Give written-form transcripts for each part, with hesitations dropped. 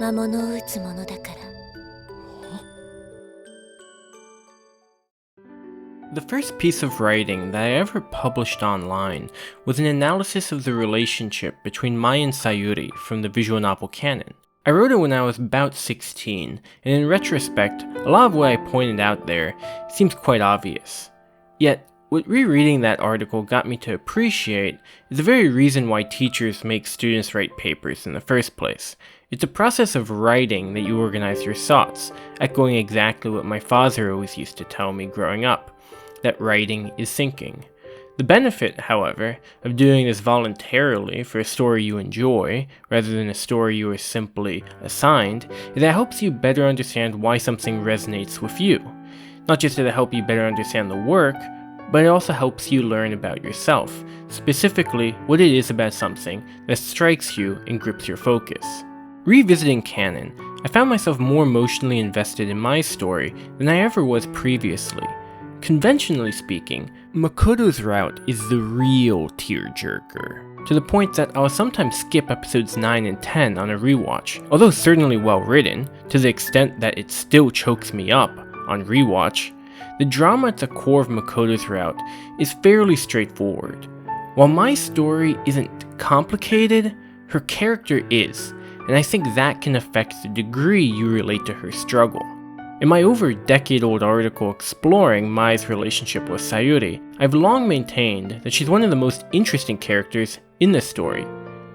魔物を撃つものだから。The first piece of writing that I ever published online was an analysis of the relationship between Mai and Sayuri from the visual novel Kanon. I wrote it when I was about 16, and in retrospect, a lot of what I pointed out there seems quite obvious. Yet, what rereading that article got me to appreciate is the very reason why teachers make students write papers in the first place. It's a process of writing that you organize your thoughts, echoing exactly what my father always used to tell me growing up, that writing is thinking. The benefit, however, of doing this voluntarily for a story you enjoy, rather than a story you are simply assigned, is that it helps you better understand why something resonates with you. Not just does it help you better understand the work, but it also helps you learn about yourself, specifically what it is about something that strikes you and grips your focus. Revisiting Kanon, I found myself more emotionally invested in my story than I ever was previously. Conventionally speaking, Makoto's route is the real tearjerker, to the point that I'll sometimes skip episodes 9 and 10 on a rewatch, although certainly well written, to the extent that it still chokes me up on rewatch. The drama at the core of Makoto's route is fairly straightforward. While my story isn't complicated, her character is, and I think that can affect the degree you relate to her struggle. In my over decade-old article exploring Mai's relationship with Sayuri, I've long maintained that she's one of the most interesting characters in the story.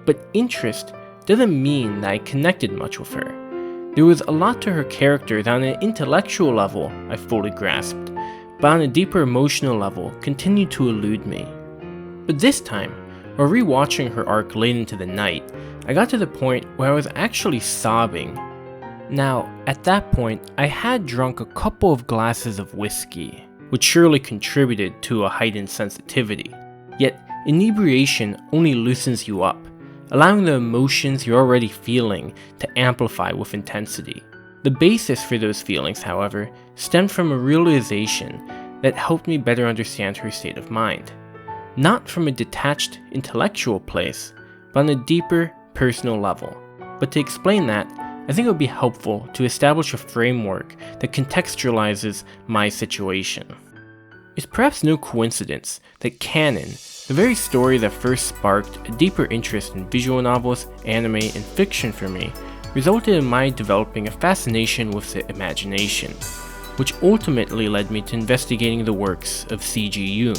But interest doesn't mean that I connected much with her. There was a lot to her character that on an intellectual level I fully grasped, but on a deeper emotional level continued to elude me. But this time, while rewatching her arc late into the night, I got to the point where I was actually sobbing. Now, at that point, I had drunk a couple of glasses of whiskey, which surely contributed to a heightened sensitivity. Yet, inebriation only loosens you up, allowing the emotions you're already feeling to amplify with intensity. The basis for those feelings, however, stemmed from a realization that helped me better understand her state of mind. Not from a detached intellectual place, but on a deeper personal level. But to explain that, I think it would be helpful to establish a framework that contextualizes my situation. It's perhaps no coincidence that Kanon, the very story that first sparked a deeper interest in visual novels, anime, and fiction for me, resulted in my developing a fascination with the imagination, which ultimately led me to investigating the works of C.G. Jung.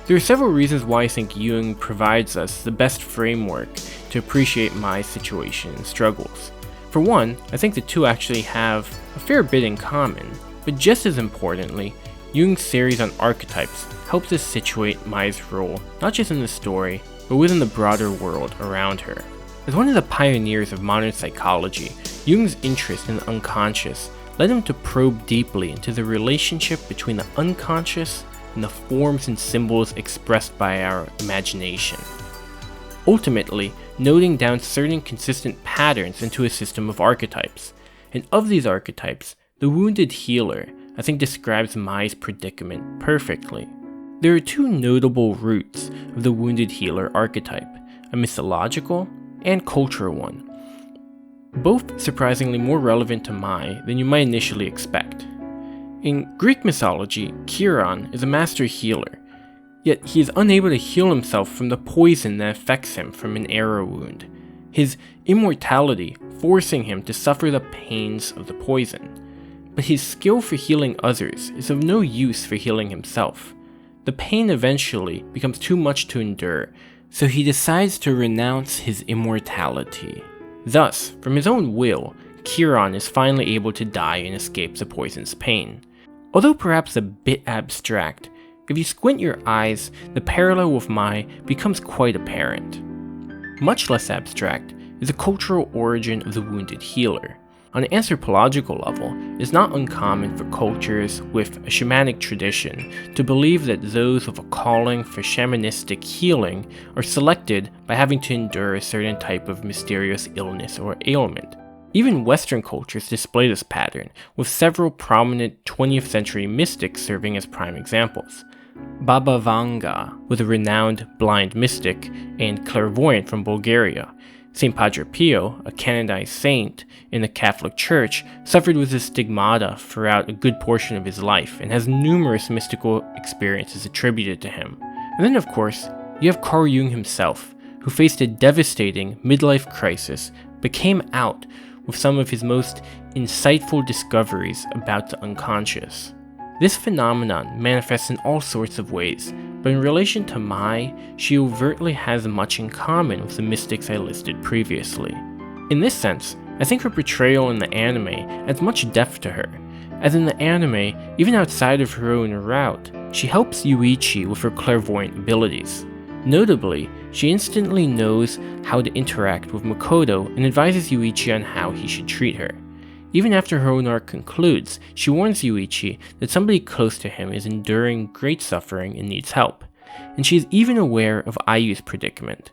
There are several reasons why I think Jung provides us the best framework to appreciate my situation and struggles. For one, I think the two actually have a fair bit in common, but just as importantly, Jung's series on archetypes helps us situate Mai's role not just in the story, but within the broader world around her. As one of the pioneers of modern psychology, Jung's interest in the unconscious led him to probe deeply into the relationship between the unconscious and the forms and symbols expressed by our imagination. Ultimately, noting down certain consistent patterns into a system of archetypes. And of these archetypes, the wounded healer, I think, describes Mai's predicament perfectly. There are two notable roots of the wounded healer archetype, a mythological and cultural one, both surprisingly more relevant to Mai than you might initially expect. In Greek mythology, Kanon is a master healer, yet he is unable to heal himself from the poison that affects him from an arrow wound, his immortality forcing him to suffer the pains of the poison. But his skill for healing others is of no use for healing himself. The pain eventually becomes too much to endure, so he decides to renounce his immortality. Thus, from his own will, Kanon is finally able to die and escape the poison's pain. Although perhaps a bit abstract, if you squint your eyes, the parallel with Mai becomes quite apparent. Much less abstract is the cultural origin of the wounded healer. On an anthropological level, it is not uncommon for cultures with a shamanic tradition to believe that those with a calling for shamanistic healing are selected by having to endure a certain type of mysterious illness or ailment. Even Western cultures display this pattern, with several prominent 20th century mystics serving as prime examples. Baba Vanga was a renowned blind mystic and clairvoyant from Bulgaria. St. Padre Pio, a canonized saint in the Catholic Church, suffered with this stigmata throughout a good portion of his life and has numerous mystical experiences attributed to him. And then, of course, you have Carl Jung himself, who faced a devastating midlife crisis but came out with some of his most insightful discoveries about the unconscious. This phenomenon manifests in all sorts of ways, but in relation to Mai, she overtly has much in common with the mystics I listed previously. In this sense, I think her portrayal in the anime adds much depth to her, as in the anime, even outside of her own route, she helps Yuichi with her clairvoyant abilities. Notably, she instantly knows how to interact with Makoto and advises Yuichi on how he should treat her. Even after her own arc concludes, she warns Yuichi that somebody close to him is enduring great suffering and needs help, and she is even aware of Ayu's predicament.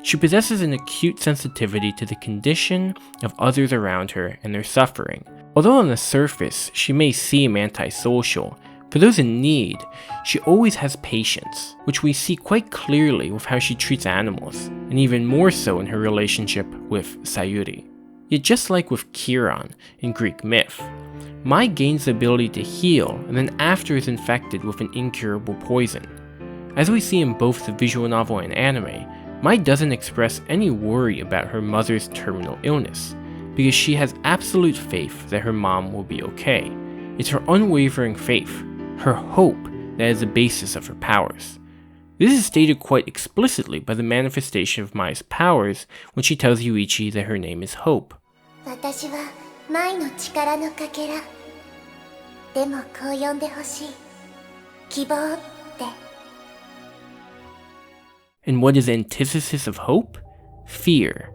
She possesses an acute sensitivity to the condition of others around her and their suffering. Although on the surface she may seem antisocial, for those in need, she always has patience, which we see quite clearly with how she treats animals, and even more so in her relationship with Sayuri. Yet just like with Chiron in Greek myth, Mai gains the ability to heal and then after is infected with an incurable poison. As we see in both the visual novel and anime, Mai doesn't express any worry about her mother's terminal illness, because she has absolute faith that her mom will be okay. It's her unwavering faith, her hope, that is the basis of her powers. This is stated quite explicitly by the manifestation of Mai's powers when she tells Yuichi that her name is Hope. 私は舞の力のかけら。でもこう呼んでほしい。希望って。 And what is the antithesis of hope? Fear.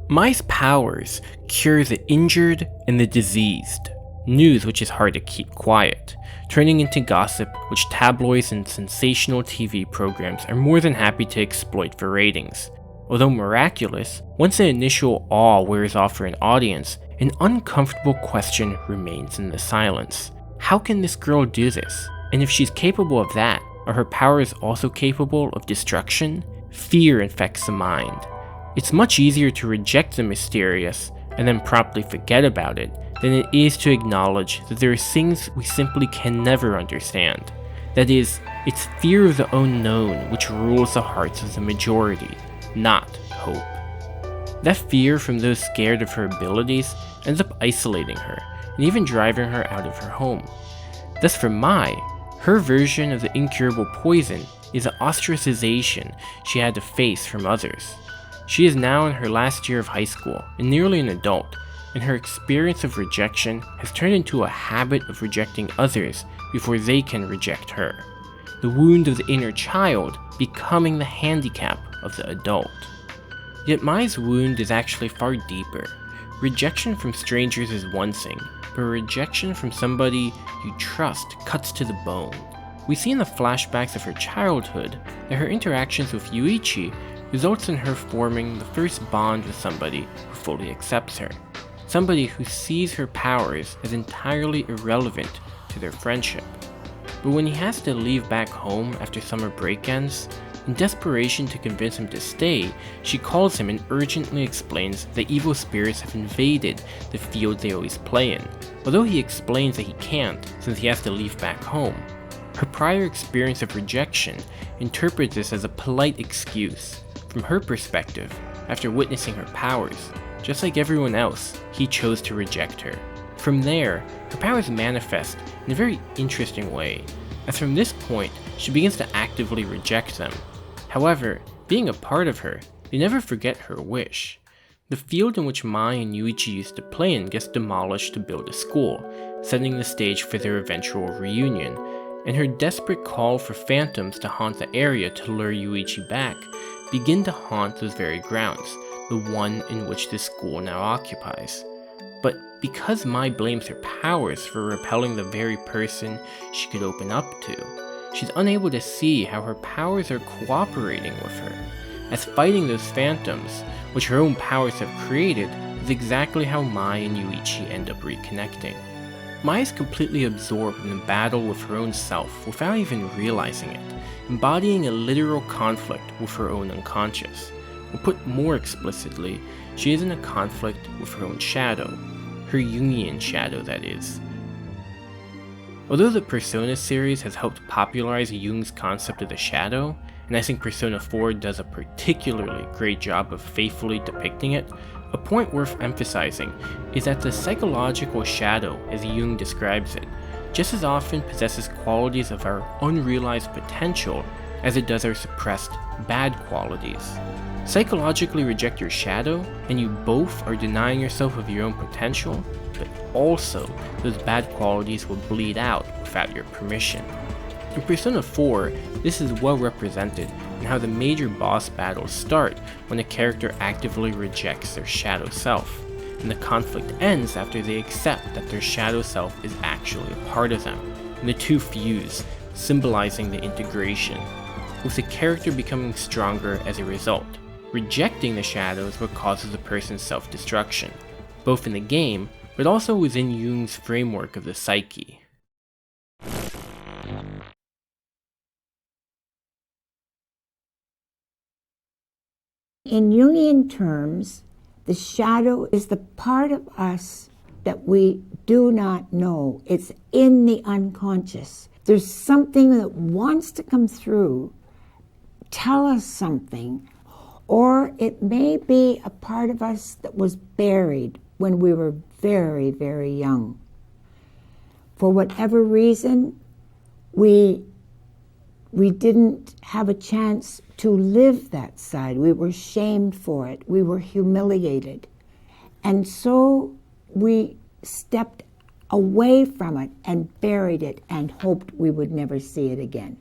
Mai's powers cure the injured and the diseased. News which is hard to keep quiet, turning into gossip which tabloids and sensational TV programs are more than happy to exploit for ratings. Although miraculous, once the initial awe wears off for an audience, an uncomfortable question remains in the silence. How can this girl do this? And if she's capable of that, are her powers also capable of destruction? Fear infects the mind. It's much easier to reject the mysterious and then promptly forget about it than it is to acknowledge that there are things we simply can never understand. That is, it's fear of the unknown which rules the hearts of the majority, not hope. That fear from those scared of her abilities ends up isolating her and even driving her out of her home. Thus for Mai, her version of the incurable poison is the ostracization she had to face from others. She is now in her last year of high school and nearly an adult, and her experience of rejection has turned into a habit of rejecting others before they can reject her. The wound of the inner child becoming the handicap of the adult. Yet Mai's wound is actually far deeper. Rejection from strangers is one thing, but rejection from somebody you trust cuts to the bone. We see in the flashbacks of her childhood that her interactions with Yuichi results in her forming the first bond with somebody who fully accepts her. Somebody who sees her powers as entirely irrelevant to their friendship. But when he has to leave back home after summer break ends, in desperation to convince him to stay, she calls him and urgently explains that evil spirits have invaded the field they always play in, although he explains that he can't since he has to leave back home. Her prior experience of rejection interprets this as a polite excuse. From her perspective, after witnessing her powers, just like everyone else, he chose to reject her. From there, her powers manifest in a very interesting way, as from this point, she begins to actively reject them. However, being a part of her, they never forget her wish. The field in which Mai and Yuichi used to play in gets demolished to build a school, setting the stage for their eventual reunion, and her desperate call for phantoms to haunt the area to lure Yuichi back begin to haunt those very grounds, the one in which the school now occupies. But because Mai blames her powers for repelling the very person she could open up to, she's unable to see how her powers are cooperating with her, as fighting those phantoms, which her own powers have created, is exactly how Mai and Yuichi end up reconnecting. Mai is completely absorbed in the battle with her own self without even realizing it, embodying a literal conflict with her own unconscious. Or put more explicitly, she is in a conflict with her own shadow, her Jungian shadow that is. Although the Persona series has helped popularize Jung's concept of the shadow, and I think Persona 4 does a particularly great job of faithfully depicting it, a point worth emphasizing is that the psychological shadow, as Jung describes it, just as often possesses qualities of our unrealized potential as it does our suppressed bad qualities. Psychologically reject your shadow, and you both are denying yourself of your own potential, but also those bad qualities will bleed out without your permission. In Persona 4, this is well represented in how the major boss battles start when a character actively rejects their shadow self, and the conflict ends after they accept that their shadow self is actually a part of them, and the two fuse, symbolizing the integration, with the character becoming stronger as a result. Rejecting the shadow is what causes a person's self-destruction, both in the game, but also within Jung's framework of the psyche. In Jungian terms, the shadow is the part of us that we do not know. It's in the unconscious. There's something that wants to come through, tell us something, or it may be a part of us that was buried when we were very, very young. For whatever reason, we didn't have a chance to live that side. We were shamed for it. We were humiliated. And so we stepped away from it and buried it and hoped we would never see it again.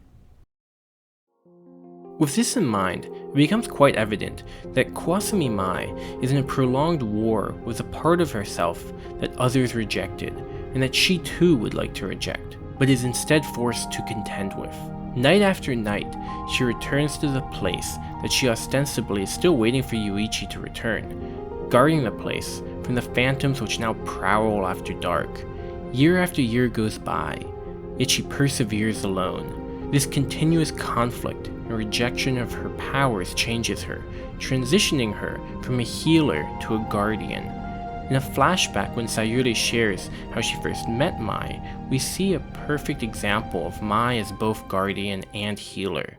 With this in mind, it becomes quite evident that Kwasumi Mai is in a prolonged war with a part of herself that others rejected, and that she too would like to reject, but is instead forced to contend with. Night after night, she returns to the place that she ostensibly is still waiting for Yuichi to return, guarding the place from the phantoms which now prowl after dark. Year after year goes by, yet she perseveres alone. This continuous conflict and rejection of her powers changes her, transitioning her from a healer to a guardian. In a flashback when Sayuri shares how she first met Mai, we see a perfect example of Mai as both guardian and healer.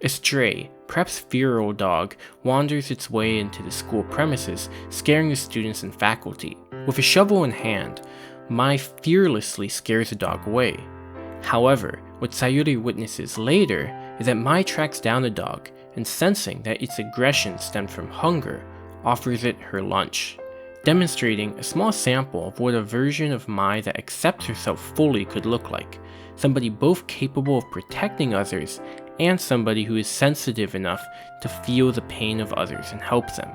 A stray, perhaps feral dog wanders its way into the school premises, scaring the students and faculty. With a shovel in hand, Mai fearlessly scares the dog away. However, what Sayuri witnesses later is that Mai tracks down the dog and, sensing that its aggression stemmed from hunger, offers it her lunch, demonstrating a small sample of what a version of Mai that accepts herself fully could look like, somebody both capable of protecting others and somebody who is sensitive enough to feel the pain of others and help them.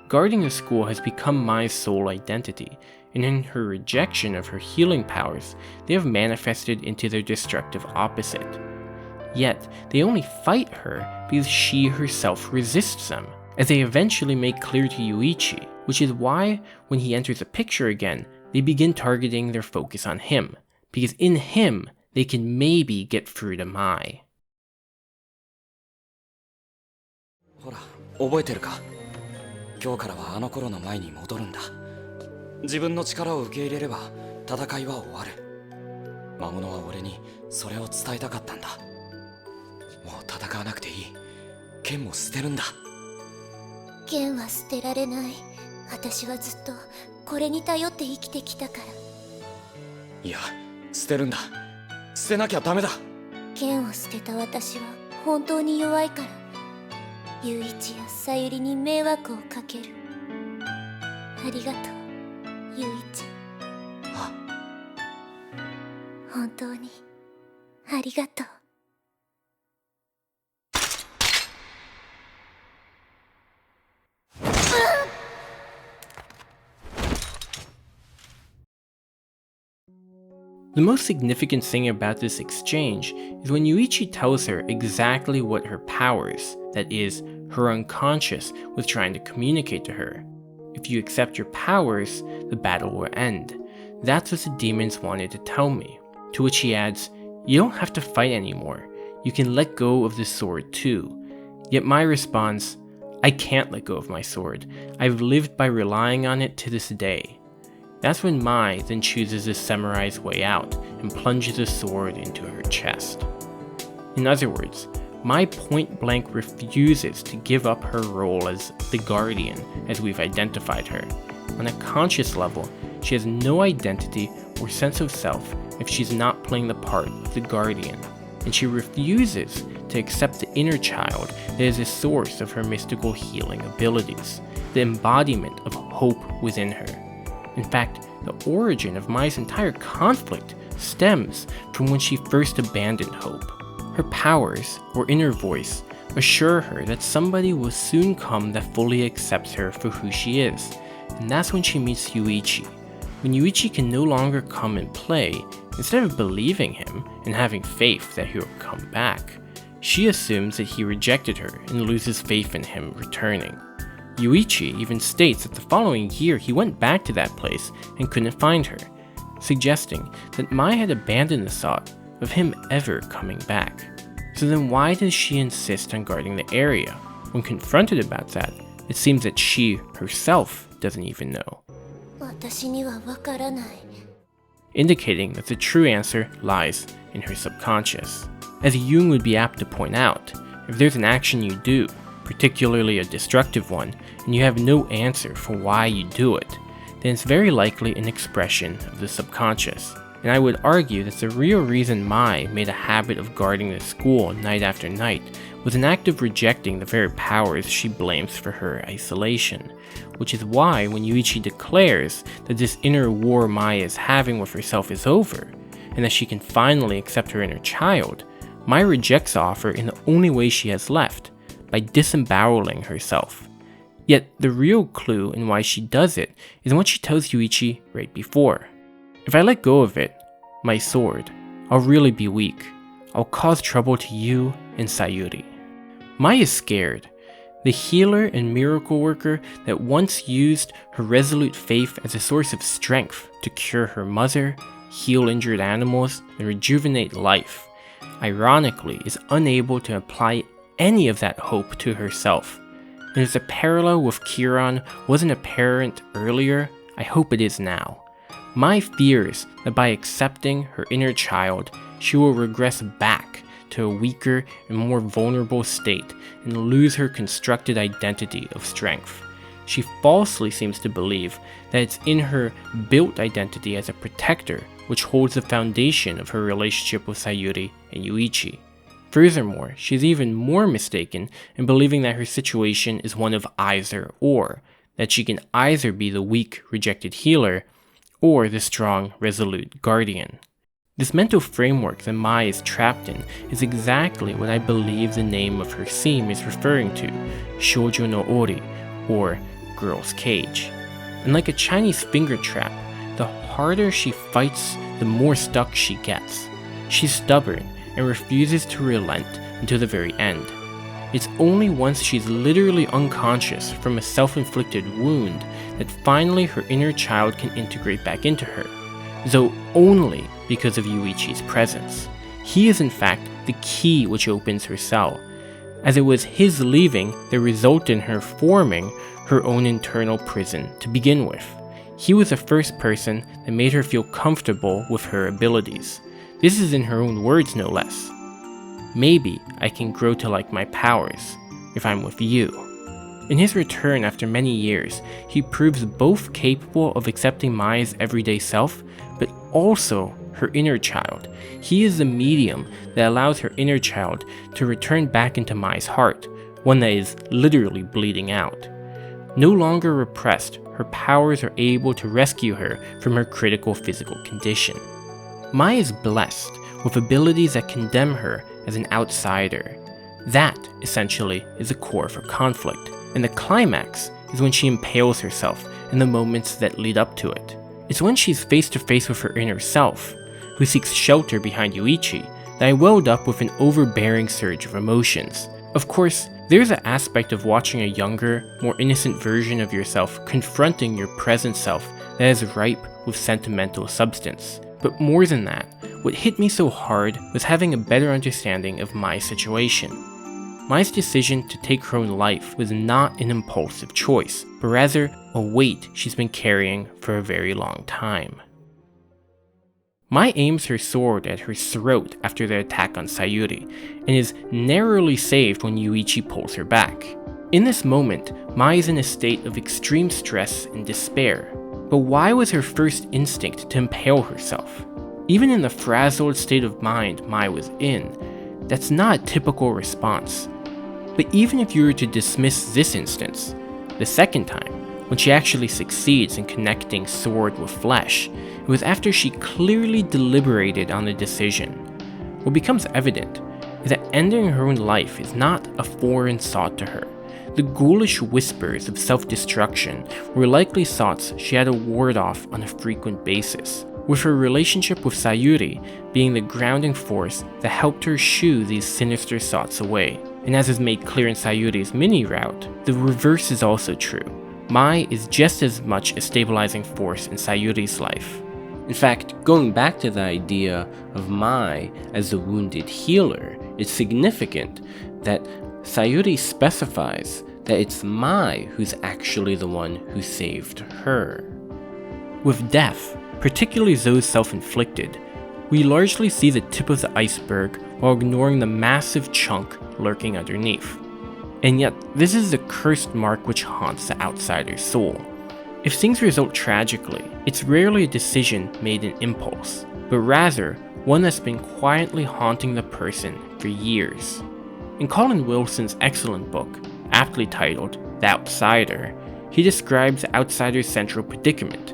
Guarding the school has become Mai's sole identity, and in her rejection of her healing powers, they have manifested into their destructive opposite. Yet, they only fight her because she herself resists them, as they eventually make clear to Yuichi, which is why, when he enters the picture again, they begin targeting their focus on him, because in him, they can maybe get through to Mai. ほら、覚えてるか？今日からはあの頃の前に戻るんだ。自分の力を受け入れれば戦いは終わる。魔物は俺にそれを伝えたかったんだ。もう戦わなくていい。剣も捨てるんだ。剣は捨てられない。私はずっとこれに頼って生きてきたから。いや、捨てるんだ。捨てなきゃダメだ。剣を捨てた私は本当に弱いから、雄一やさゆりに迷惑をかける。ありがとう、雄一。あ、本当にありがとう。The most significant thing about this exchange is when Yuichi tells her exactly what her powers, that is, her unconscious, was trying to communicate to her. If you accept your powers, the battle will end. That's what the demons wanted to tell me. To which he adds, you don't have to fight anymore. You can let go of the sword too. Yet Mai responds, I can't let go of my sword. I've lived by relying on it to this day. That's when Mai then chooses the samurai's way out and plunges a sword into her chest. In other words, Mai point-blank refuses to give up her role as the Guardian as we've identified her. On a conscious level, she has no identity or sense of self if she's not playing the part of the Guardian, and she refuses to accept the inner child that is the source of her mystical healing abilities, the embodiment of hope within her. In fact, the origin of Mai's entire conflict stems from when she first abandoned hope. Her powers, or inner voice, assure her that somebody will soon come that fully accepts her for who she is, and that's when she meets Yuichi. When Yuichi can no longer come and play, instead of believing him and having faith that he'll come back, she assumes that he rejected her and loses faith in him returning. Yuichi even states that the following year he went back to that place and couldn't find her, suggesting that Mai had abandoned the thought of him ever coming back. So then why does she insist on guarding the area? When confronted about that, it seems that she herself doesn't even know, 私にはわからない。 indicating that the true answer lies in her subconscious. As Jung would be apt to point out, if there's an action you do, particularly a destructive one, and you have no answer for why you do it, then it's very likely an expression of the subconscious. And I would argue that the real reason Mai made a habit of guarding the school night after night was an act of rejecting the very powers she blames for her isolation, which is why when Yuichi declares that this inner war Mai is having with herself is over, and that she can finally accept her inner child, Mai rejects the offer in the only way she has left, by disemboweling herself. Yet the real clue in why she does it is what she tells Yuichi right before. If I let go of it, my sword, I'll really be weak. I'll cause trouble to you and Sayuri. Mai is scared. The healer and miracle worker that once used her resolute faith as a source of strength to cure her mother, heal injured animals, and rejuvenate life, ironically is unable to apply any of that hope to herself. And if the parallel with Kiran wasn't apparent earlier, I hope it is now. Mai fears that by accepting her inner child, she will regress back to a weaker and more vulnerable state and lose her constructed identity of strength. She falsely seems to believe that it's in her built identity as a protector which holds the foundation of her relationship with Sayuri and Yuichi. Furthermore, she's even more mistaken in believing that her situation is one of either or, that she can either be the weak, rejected healer or the strong, resolute guardian. This mental framework that Mai is trapped in is exactly what I believe the name of her theme is referring to, Shoujo no Ori, or Girl's Cage. And like a Chinese finger trap, the harder she fights, the more stuck she gets. She's stubborn and refuses to relent until the very end. It's only once she's literally unconscious from a self-inflicted wound that finally her inner child can integrate back into her, though only because of Yuichi's presence. He is in fact the key which opens her cell, as it was his leaving that resulted in her forming her own internal prison to begin with. He was the first person that made her feel comfortable with her abilities. This is in her own words, no less. Maybe I can grow to like my powers if I'm with you. In his return after many years, he proves both capable of accepting Mai's everyday self, but also her inner child. He is the medium that allows her inner child to return back into Mai's heart, one that is literally bleeding out. No longer repressed, her powers are able to rescue her from her critical physical condition. Mai is blessed with abilities that condemn her as an outsider. That, essentially, is the core of her conflict, and the climax is when she impales herself in the moments that lead up to it. It's when she's face to face with her inner self, who seeks shelter behind Yuichi, that I welled up with an overbearing surge of emotions. Of course, there's an aspect of watching a younger, more innocent version of yourself confronting your present self that is ripe with sentimental substance. But more than that, what hit me so hard was having a better understanding of my situation. Mai's decision to take her own life was not an impulsive choice, but rather a weight she's been carrying for a very long time. Mai aims her sword at her throat after the attack on Sayuri, and is narrowly saved when Yuichi pulls her back. In this moment, Mai is in a state of extreme stress and despair. But why was her first instinct to impale herself? Even in the frazzled state of mind Mai was in, that's not a typical response. But even if you were to dismiss this instance, the second time, when she actually succeeds in connecting sword with flesh, it was after she clearly deliberated on the decision. What becomes evident is that ending her own life is not a foreign thought to her. The ghoulish whispers of self-destruction were likely thoughts she had to ward off on a frequent basis, with her relationship with Sayuri being the grounding force that helped her shoo these sinister thoughts away. And as is made clear in Sayuri's mini-route, the reverse is also true. Mai is just as much a stabilizing force in Sayuri's life. In fact, going back to the idea of Mai as the wounded healer, it's significant that Sayuri specifies that it's Mai who's actually the one who saved her. With death, particularly those self-inflicted, we largely see the tip of the iceberg while ignoring the massive chunk lurking underneath. And yet, this is the cursed mark which haunts the outsider's soul. If things result tragically, it's rarely a decision made in impulse, but rather one that's been quietly haunting the person for years. In Colin Wilson's excellent book, aptly titled The Outsider, he describes the outsider's central predicament.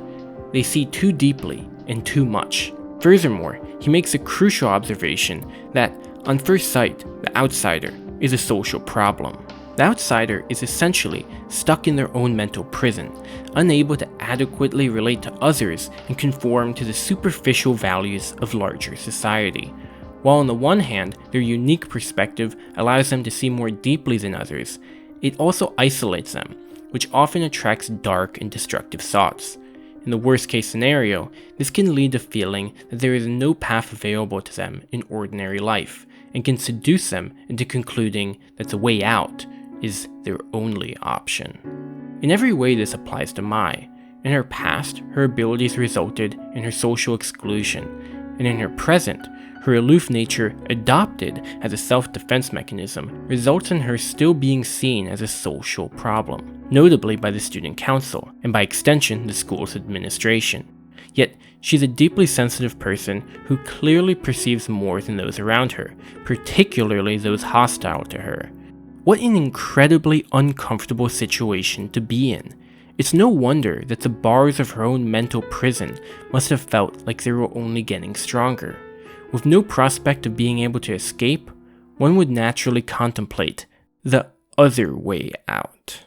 They see too deeply and too much. Furthermore, he makes a crucial observation that, on first sight, the outsider is a social problem. The outsider is essentially stuck in their own mental prison, unable to adequately relate to others and conform to the superficial values of larger society. While on the one hand, their unique perspective allows them to see more deeply than others, it also isolates them, which often attracts dark and destructive thoughts. In the worst case scenario, this can lead to feeling that there is no path available to them in ordinary life, and can seduce them into concluding that the way out is their only option. In every way this applies to Mai. In her past, her abilities resulted in her social exclusion, and in her present, her aloof nature, adopted as a self-defense mechanism, results in her still being seen as a social problem, notably by the student council, and by extension the school's administration. Yet, she's a deeply sensitive person who clearly perceives more than those around her, particularly those hostile to her. What an incredibly uncomfortable situation to be in. It's no wonder that the bars of her own mental prison must have felt like they were only getting stronger. With no prospect of being able to escape, one would naturally contemplate the other way out.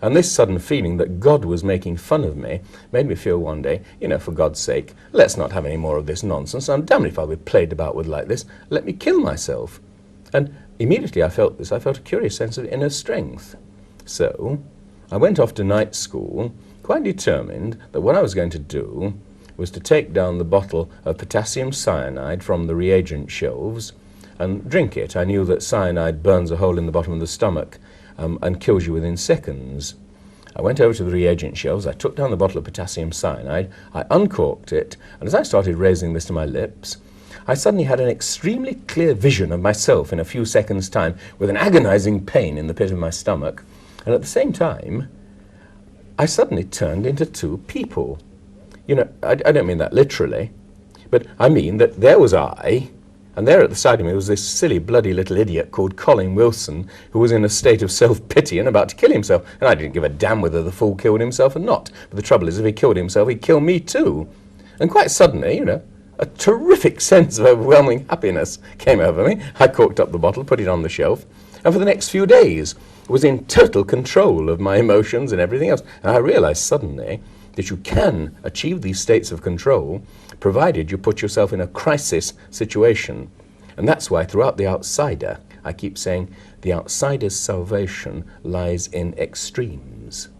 And this sudden feeling that God was making fun of me made me feel one day, for God's sake, let's not have any more of this nonsense. I'm damned if I'll be played about with like this. Let me kill myself. And immediately I felt this. I felt a curious sense of inner strength. So I went off to night school, quite determined that what I was going to do was to take down the bottle of potassium cyanide from the reagent shelves and drink it. I knew that cyanide burns a hole in the bottom of the stomach and kills you within seconds. I went over to the reagent shelves, I took down the bottle of potassium cyanide, I uncorked it, and as I started raising this to my lips, I suddenly had an extremely clear vision of myself in a few seconds' time with an agonizing pain in the pit of my stomach, and at the same time, I suddenly turned into two people. I don't mean that literally, but I mean that there was I, and there at the side of me was this silly, bloody little idiot called Colin Wilson, who was in a state of self-pity and about to kill himself. And I didn't give a damn whether the fool killed himself or not. But the trouble is, if he killed himself, he'd kill me too. And quite suddenly, a terrific sense of overwhelming happiness came over me. I corked up the bottle, put it on the shelf, and for the next few days was in total control of my emotions and everything else. And I realized suddenly that you can achieve these states of control provided you put yourself in a crisis situation. And that's why throughout The Outsider, I keep saying the outsider's salvation lies in extremes.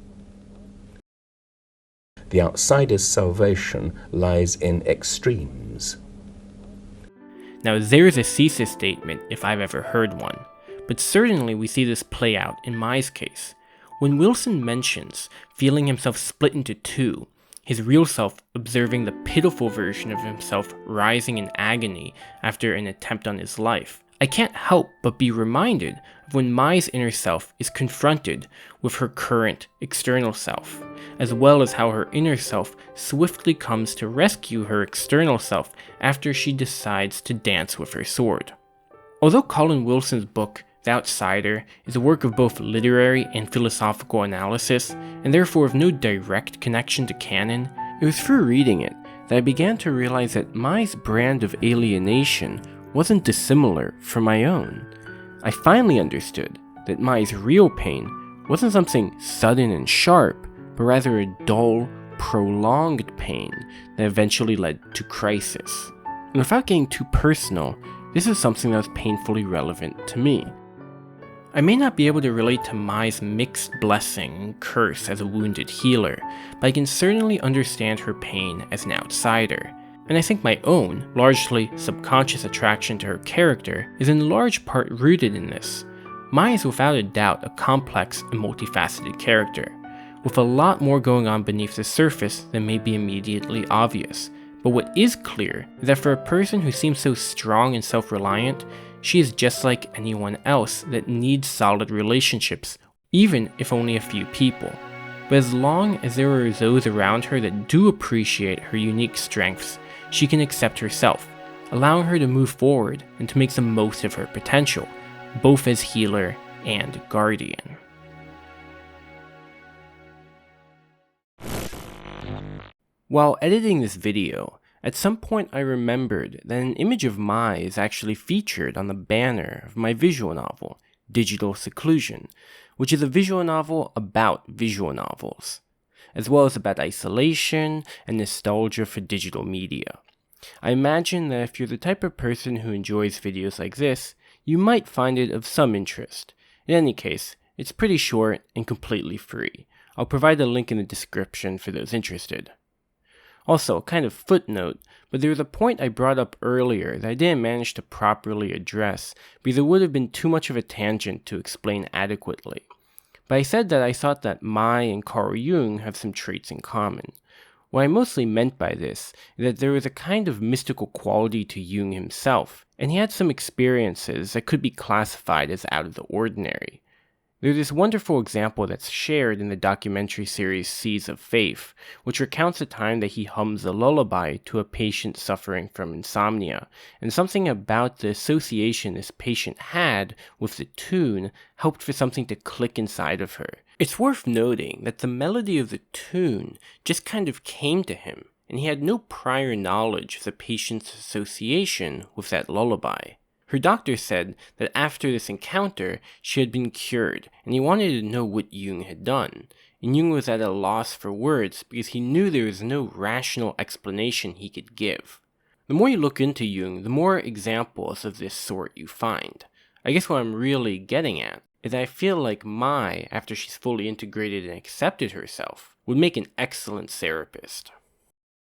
The outsider's salvation lies in extremes. Now there's a thesis statement if I've ever heard one, but certainly we see this play out in Mai's case. When Wilson mentions feeling himself split into two, his real self observing the pitiful version of himself rising in agony after an attempt on his life, I can't help but be reminded of when Mai's inner self is confronted with her current external self, as well as how her inner self swiftly comes to rescue her external self after she decides to dance with her sword. Although Colin Wilson's book, The Outsider, is a work of both literary and philosophical analysis, and therefore of no direct connection to canon, it was through reading it that I began to realize that Mai's brand of alienation wasn't dissimilar from my own. I finally understood that Mai's real pain wasn't something sudden and sharp, but rather a dull, prolonged pain that eventually led to crisis. And without getting too personal, this is something that was painfully relevant to me. I may not be able to relate to Mai's mixed blessing and curse as a wounded healer, but I can certainly understand her pain as an outsider. And I think my own, largely subconscious attraction to her character is in large part rooted in this. Mai is without a doubt a complex and multifaceted character, with a lot more going on beneath the surface than may be immediately obvious. But what is clear is that for a person who seems so strong and self-reliant, she is just like anyone else that needs solid relationships, even if only a few people. But as long as there are those around her that do appreciate her unique strengths, she can accept herself, allowing her to move forward and to make the most of her potential, both as healer and guardian. While editing this video, at some point I remembered that an image of Mai is actually featured on the banner of my visual novel, Digital Seclusion, which is a visual novel about visual novels, as well as about isolation and nostalgia for digital media. I imagine that if you're the type of person who enjoys videos like this, you might find it of some interest. In any case, it's pretty short and completely free. I'll provide a link in the description for those interested. Also, kind of footnote, but there was a point I brought up earlier that I didn't manage to properly address because it would have been too much of a tangent to explain adequately. But I said that I thought that Mai and Carl Jung have some traits in common. What I mostly meant by this is that there was a kind of mystical quality to Jung himself, and he had some experiences that could be classified as out of the ordinary. There's this wonderful example that's shared in the documentary series Seas of Faith, which recounts a time that he hums a lullaby to a patient suffering from insomnia, and something about the association this patient had with the tune helped for something to click inside of her. It's worth noting that the melody of the tune just kind of came to him, and he had no prior knowledge of the patient's association with that lullaby. Her doctor said that after this encounter, she had been cured, and he wanted to know what Jung had done. And Jung was at a loss for words because he knew there was no rational explanation he could give. The more you look into Jung, the more examples of this sort you find. I guess what I'm really getting at is that I feel like Mai, after she's fully integrated and accepted herself, would make an excellent therapist.